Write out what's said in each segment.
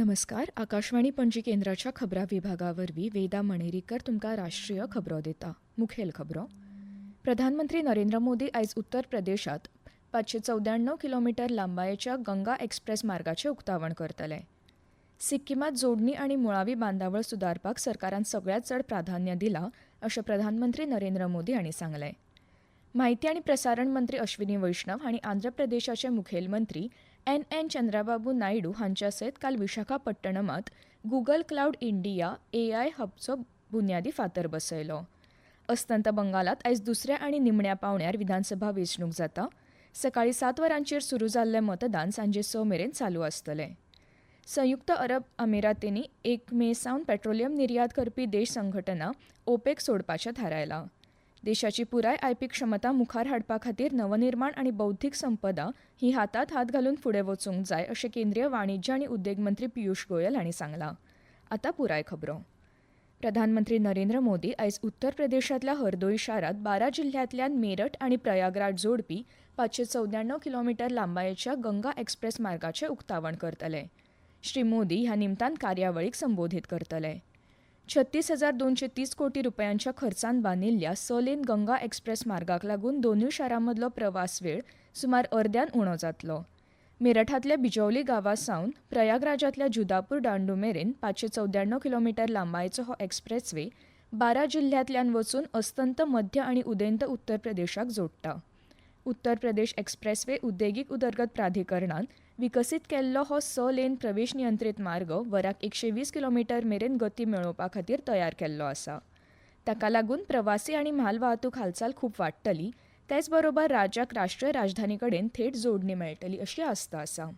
नमस्कार. आकाशवाणी पणजी केंद्राच्या खबरां विभागावरवीं वेदा मणेरीकर तुमकां राष्ट्रीय खबरो दिता. मुखेल खबरो. प्रधानमंत्री नरेंद्र मोदी आयज उत्तर प्रदेशात 594 किलोमीटर लांबायेच्या गंगा एक्सप्रेस मार्गाचें उक्तावण करतले. सिक्कीमात जोडणी आनी मुळावी बांदावळ सुदारपाक सरकारान सगळ्यांत चड प्राधान्य दिलां अशें प्रधानमंत्री नरेंद्र मोदी हांणी सांगलें. माहिती आनी प्रसारण मंत्री अश्विनी वैष्णव हांणी आंध्र प्रदेशाचे मुखेलमंत्री एन चंद्राबाबू नायडू हांच्या सयत काल विशाखापट्टणमात गुगल क्लाउड इंडिया AI हबचो बुन्यादी फातर बसयलो. अस्तंत बंगालात आयज दुसऱ्या आनी निमण्या पावण्यार विधानसभा वेंचणूक जाता. सकाळीं 7 वरांचेर सुरू जाल्लें मतदान सांजे 6 मेरेन चालू आसतलें. संयुक्त अरब अमिरातींनी 1 मे सावन पेट्रोलियम निर्यात करपी देश संघटना OPEC सोडपाचें थारायलां. देशाची पुराय आयपी क्षमता मुखार हाडपा खातीर नवनिर्माण आनी बौद्धीक संपदा ही हातांत हात घालून फुडें वचूंक जाय अशें केंद्रीय वाणिज्य आनी उद्देग मंत्री पियुष गोयल हांणी सांगलां. आतां पुराय खबरो. प्रधानमंत्री नरेंद्र मोदी आयज उत्तर प्रदेशांतल्या हरदोई शारांत 12 जिल्ह्यांतल्यान मेरठ आनी प्रयागराज जोडपी 594 किलोमीटर लांबायेच्या गंगा एक्सप्रेस मार्गाचें उक्तावण करतले. श्री मोदी ह्या निमतान कार्यावळीक संबोधीत करतले. 36,230 कोटी रुपयांच्या खर्चान बांदिल्ल्या 6 लेन गंगा एक्सप्रेस मार्गाक लागून दोनूय शारांमदलो प्रवास वेळ सुमार अर्द्यान उणो जातलो. मेरठांतल्या बिजौली गांवा सावन प्रयागराजांतल्या जुदापूर दांडू मेरेन 594 किलोमीटर लांबायेचो हो एक्सप्रेस वे 12 जिल्ह्यांतल्यान वचून अस्तंत मध्य आनी उदेंत उत्तर प्रदेशाक जोडटा. उत्तर प्रदेश एक्सप्रेस वे उद्देगीक उदरगत प्राधिकरणान विकसीत केल्लो हो 6 लेन प्रवेश नियंत्रीत मार्ग वराक 120 किलोमीटर मेरेन गती मेळोवपा खातीर तयार केल्लो आसा. ताका लागून प्रवासी आनी म्हाल वाहतूक हालचाल खूब वाडटली. तेच बरोबर राज्याक राष्ट्रीय राजधानी कडेन थेट जोडणी मेळटली अशी आस्त आसा.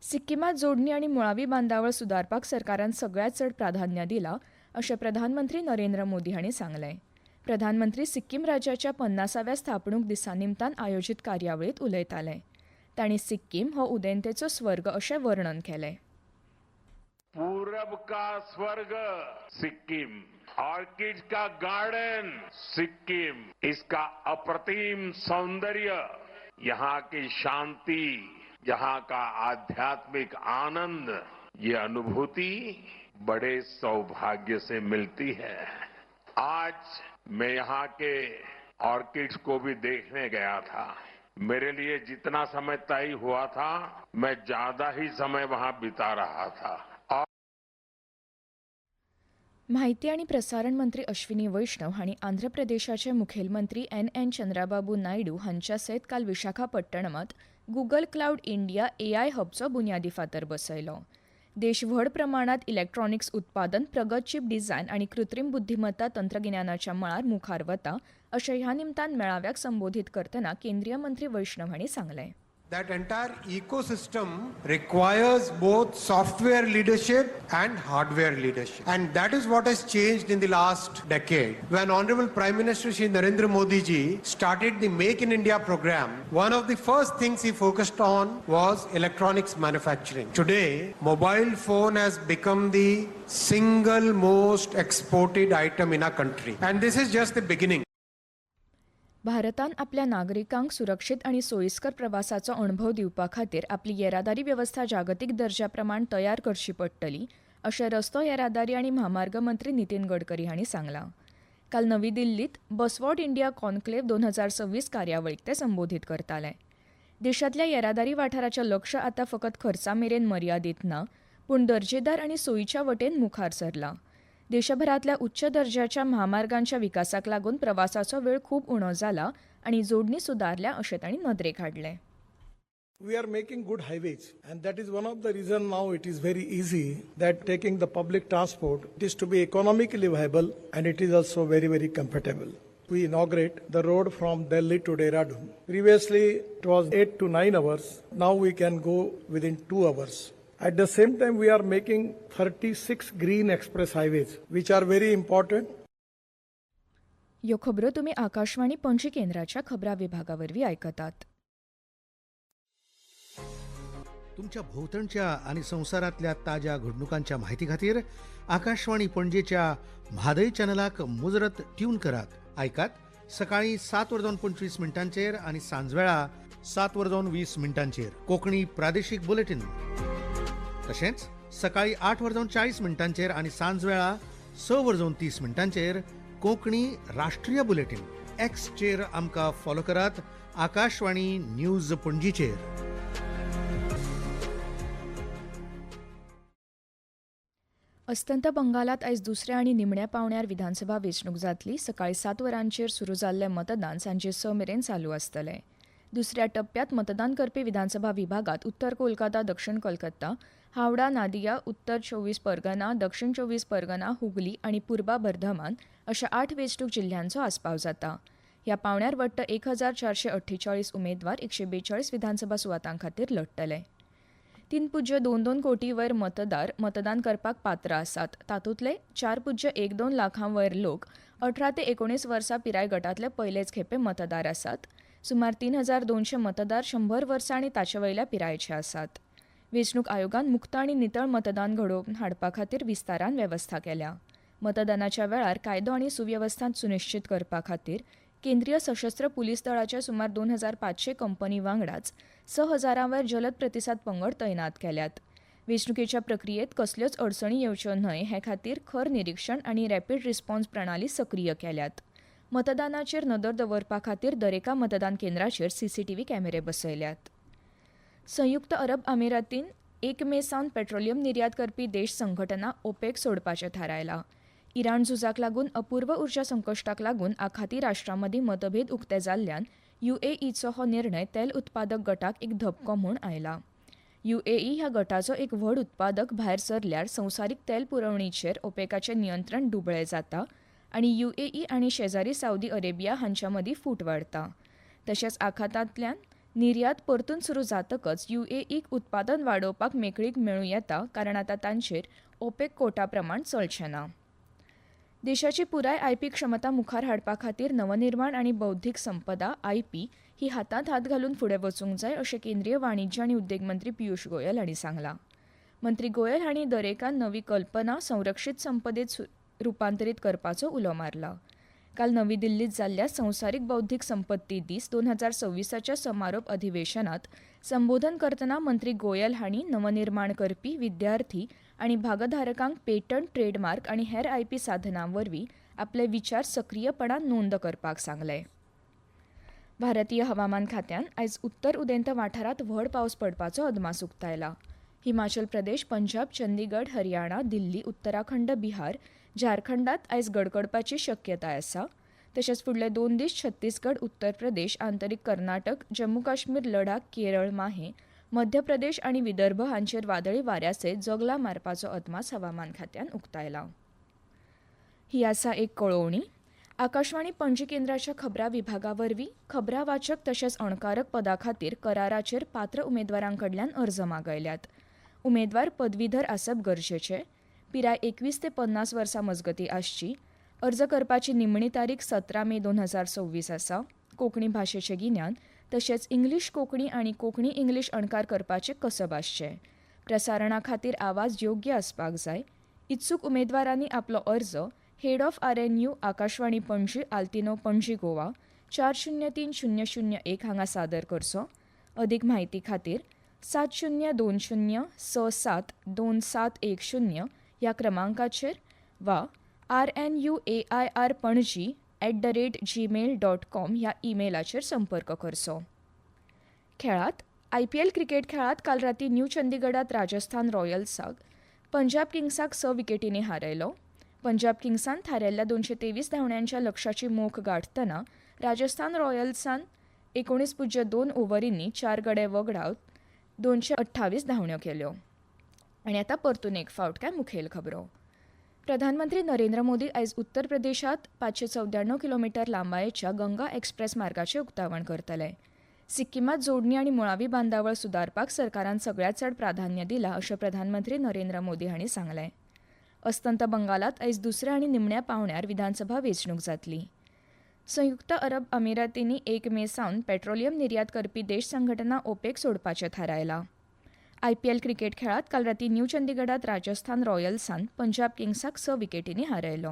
सिक्कीमात जोडणी आनी मुळावी बांदावळ सुदारपाक सरकारान सगळ्यांत चड प्राधान्य दिलां अशें प्रधानमंत्री नरेंद्र मोदी हांणी सांगलें. प्रधानमंत्री सिक्कीम राज्याच्या 50व्या स्थापणूक दिसा निमतान आयोजीत कार्यावळीत उलयताले. तांणी सिक्कीम हो उदेंतेचो स्वर्ग अशें वर्णन केलें. पूरब का स्वर्ग सिक्किम, ऑर्किड का गार्डन सिक्किम, इसका अप्रतिम सौंदर्य, यहाँ की शांति, यहाँ का आध्यात्मिक आनंद, ये अनुभूति बड़े सौभाग्य से मिलती है. आज मैं यहाँ के ऑर्किड्स को भी देखने गया था. मेरे लिए जितना समय तय हुआ था, मैं ज्यादा ही समय वहां बिता रहा था. माहिती आनी प्रसारण मंत्री अश्विनी वैष्णव हांणी आंध्र प्रदेशाचे मुखेलमंत्री एन चंद्राबाबू नायडू हांच्या सयत काल विशाखापट्टणमात गुगल क्लाउड इंडिया AI हबचो बुन्यादी फातर बसयलो. देश व्हड प्रमाणात इलेक्ट्रॉनिक्स उत्पादन, प्रगत चीप डिझायन आनी कृत्रीम बुद्धिमत्ता तंत्रगिन्यानाच्या मळार मुखार वता अशें ह्या निमतान मेळाव्याक संबोधीत करतना केंद्रीय मंत्री वैष्णव हांणी सांगलें. That entire ecosystem requires both software leadership and hardware leadership. And that is what has changed in the last decade. When Honorable Prime Minister Shri Narendra Modi ji started the Make in India program, one of the first things he focused on was electronics manufacturing. Today, mobile phone has become the single most exported item in our country. And this is just the beginning. भारतान आपल्या नागरिकांक सुरक्षीत आनी सोयीस्कर प्रवासाचो अणभव दिवपा खातीर आपली येरादारी वेवस्था जागतीक दर्ज्या प्रमाण तयार करची पडटली अशें रस्तो येरादारी आनी म्हामार्ग मंत्री नितीन गडकरी हांणी सांगलां. काल नवी दिल्लीत बसवॉर्ड इंडिया कॉन्क्लेव 2026 कार्यावळीक ते संबोधीत करताले. देशांतल्या येरादारी वाठाराचें लक्ष आतां फकत खर्चा मेरेन मर्यादीत ना, पूण दर्जेदार आनी सोयीच्या वटेन मुखार सरलां. देशभरातल्या उच्च दर्जाच्या महामार्गांच्या विकासाक लागून प्रवासाचो वेळ खूब उणो जाला आनी जोडणी सुदारल्या अशें तांणी नदरेक हाडलें. We are making good highways, and that is one of the reasons now it is very easy that taking the public transport, it is to be economically viable and it is also very, very comfortable. We inaugurate the road from Delhi to Dehradun. Previously it was 8 to 9 hours. Now we can go within 2 hours. At the same time, we are making 36 green express highways, which are very important. ह्यो खबरो तुमी आकाशवाणी पणजी केंद्राच्या खबरां विभागावरवीं आयकतात. तुमच्या भोवतणच्या आणि संवसारातल्या ताज्या घडणुकांच्या माहिती खातीर आकाशवाणी पणजेच्या म्हादय चॅनलाक मुजरत ट्यून करात. ऐकात सकाळी 7:25 आणि सांजवेळा 7:20 कोंकणी प्रादेशीक बुलेटिन. तशेंच सकाळी 8:40 आणि सांजवेळा 6:30 कोंकणी राष्ट्रीय बुलेटिन एक्सचेर आमकां फॉलो करात. आकाशवाणी न्यूज पणजीचेर. अस्तंत बंगालात आयज दुसऱ्या आनी निमण्या पावण्यार विधानसभा वेंचणूक जातली. सकाळी 7 वरांचेर सुरू जाल्लें मतदान सांजे 6 मेरेन चालू आसतलें. दुसऱ्या टप्प्यात मतदान करपी विधानसभा विभागात उत्तर कोलकाता, दक्षिण कोलकाता, हावडा, नादिया, उत्तर 24 परगना, दक्षिण 24 परगना, हुगली आणि पूर्बा बर्धमान अशा 8 वेंचणूक जिल्ह्यांचो आस्पाव जाता. ह्या पावण्यार वट्ट 1448 उमेदवार 142 विधानसभा सुवातां खातीर लढटले. 3.22 कोटी वयर मतदार मतदान करपाक पात्र आसात. तातूंतले 4.12 लाखां वयर लोक 18 ते 19 वर्सां पिराय गटांतले पयलेच खेपे मतदार आसात. सुमार 3200 मतदार 100 वर्सां आनी ताचे वयल्या पिरायेचे आसात. वेंचणूक आयोगान मुक्त आनी नितळ मतदान घडोवन हाडपा खातीर विस्तारान वेवस्था केल्या. मतदानाच्या वेळार कायदो आनी सुवेवस्था सुनिश्चित करपा खातीर केंद्रीय सशस्त्र पुलीस दळाच्या सुमार 2500 कंपनी वांगडाच 6000 वयर जलद प्रतिसाद पंगड तैनात केल्यात. वेंचणुकेच्या प्रक्रियेत कसल्योच अडचणी येवच्यो न्हय हे खातीर खर निरीक्षण आनी रॅपीड रिस्पॉन्स प्रणाली सक्रीय केल्यात. मतदानाचेर नदर दवरपा खातीर दरेका मतदान केंद्राचेर CCTV कॅमेरे बसयल्यात. संयुक्त अरब अमिरातीन 1 मे सावन पेट्रोलियम निर्यात करपी देश संघटना OPEC सोडपाचें थारायलां. इराण झुजाक लागून अपूर्व उर्जा संकश्टाक लागून आखाती राष्ट्रांमदीं मतभेद उक्ते जाल्ल्यान UAEचो हो निर्णय तेल उत्पादक गटाक एक धपको म्हूण आयला. UAE ह्या गटाचो एक व्हड उत्पादक भायर सरल्यार संवसारीक तेल पुरवणीचेर OPECचें नियंत्रण दुबळें जाता आनी UAE आनी शेजारी सावदी अरेबिया हांच्या मदीं फूट वाडटा. तशेंच आखातांतल्यान निर्यात परतून सुरू जातकच UAEक उत्पादन वाडोवपाक मेकळीक मेळूं येता, कारण आतां तांचेर OPEC कोटा प्रमाण चलचें ना. देशाची पुराय IP क्षमता मुखार हाडपा खातीर नवनिर्माण आनी बौद्धीक संपदा IP ही हातांत हात घालून फुडें वचूंक जाय अशें केंद्रीय वाणिज्य आनी उद्देग मंत्री पियुष गोयल हांणी सांगलां. मंत्री गोयल हांणी दरेकान नवी कल्पना संरक्षीत संपदेत रुपांतरीत करपाचो उलो मारला. काल नवी दिल्लीत जाल्ल्या संवसारीक बौद्धीक संपत्ती दीस 2026च्या समारोप अधिवेशनात संबोधन करतना मंत्री गोयल हांणी नवनिर्माण करपी, विद्यार्थी आनी भागधारकांक पेटंट, ट्रेडमार्क आनी हेर IP साधनां वरवीं आपले विचार सक्रीयपणान नोंद करपाक सांगले. भारतीय हवामान खात्यान आयज उत्तर उदेंत वाठारांत व्हड पावस पडपाचो अदमास उक्तायला. हिमाचल प्रदेश, पंजाब, चंदीगड, हरियाणा, दिल्ली, उत्तराखंड, बिहार, झारखंडात आयज गडगडपाची शक्यताय आसा. तशेंच फुडले 2 दीस छत्तीसगड, उत्तर प्रदेश, आंतरीक कर्नाटक, जम्मू काश्मीर, लडाख, केरळ, माहे, मध्य प्रदेश आनी विदर्भ हांचेर वादळी वाऱ्यासयत जोगला मारपाचो अदमास हवामान खात्यान उक्तायला. ही आसा एक कळोवणी. आकाशवाणी पणजी केंद्राच्या खबरां विभागा वरवीं खबरां वाचक तशेंच अणकारक पदा खातीर कराराचेर पात्र उमेदवारां कडल्यान अर्ज मागयल्यात. उमेदवार पदवीधर आसप गरजेचें. पिराय 21 ते 50 वर्सां मजगतीं आसची. अर्ज करपाची निमणी तारीख 17 मे 2026 आसा. कोंकणी भाशेचें गिन्यान तशेंच इंग्लीश कोंकणी आनी कोंकणी इंग्लीश अणकार करपाचें कसब आसचें. प्रसारणा खातीर आवाज योग्य आसपाक जाय. इत्सूक उमेदवारांनी आपलो अर्ज head of RNU, Akashvani Panaji, आल्तिनो, पणजी, गोवा 403001 हांगा सादर करचो. अदीक म्हायती खातीर 7020 672710 ह्या क्रमांकाचेर वा rnuairpanji@gmail.com ह्या ईमेलाचेर संपर्क करचो. खेळांत IPL क्रिकेट खेळांत काल रातीं न्यू चंदीगडात राजस्थान रॉयल्साक पंजाब किंग्साक 6 विकेटींनी हारयलो. पंजाब किंग्सान थारायल्ल्या 223 धांवड्यांच्या लक्षाची मोख गाठतना राजस्थान रॉयल्सान 19.2 ओव्हरींनी 4 गडे वगडावत 228 धांवड्यो केल्यो. आनी आतां परतून एक फावट काय मुखेल खबरो. प्रधानमंत्री नरेंद्र मोदी आयज उत्तर प्रदेशात 594 किलोमीटर लांबायेच्या गंगा एक्सप्रेस मार्गाचें उक्तावण करतले. सिक्कीमात जोडणी आनी मुळावी बांदावळ सुदारपाक सरकारान सगळ्यात चड प्राधान्य दिलां अशें प्रधानमंत्री नरेंद्र मोदी हांणी सांगलें. अस्तंत बंगालात आयज दुसऱ्या आनी निमण्या पावण्यार विधानसभा वेंचणूक जातली. संयुक्त अरब अमिरातींनी 1 मे सावन पेट्रोलियम निर्यात करपी देश संघटना OPEC सोडपाचें थारायलां. IPL क्रिकेट खेळांत काल रातीं न्यू चंदीगडात राजस्थान रॉयल्सान पंजाब किंग्साक 6 विकेटींनी हारयलो.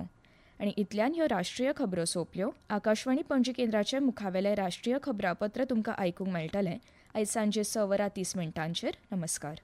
आनी इतल्यान ह्यो राष्ट्रीय खबरो सोंपल्यो. आकाशवाणी पणजी केंद्राचें मुखावेलें राष्ट्रीय खबरापत्र तुमकां आयकूंक मेळटलें आयज सांजे 6:30 नमस्कार.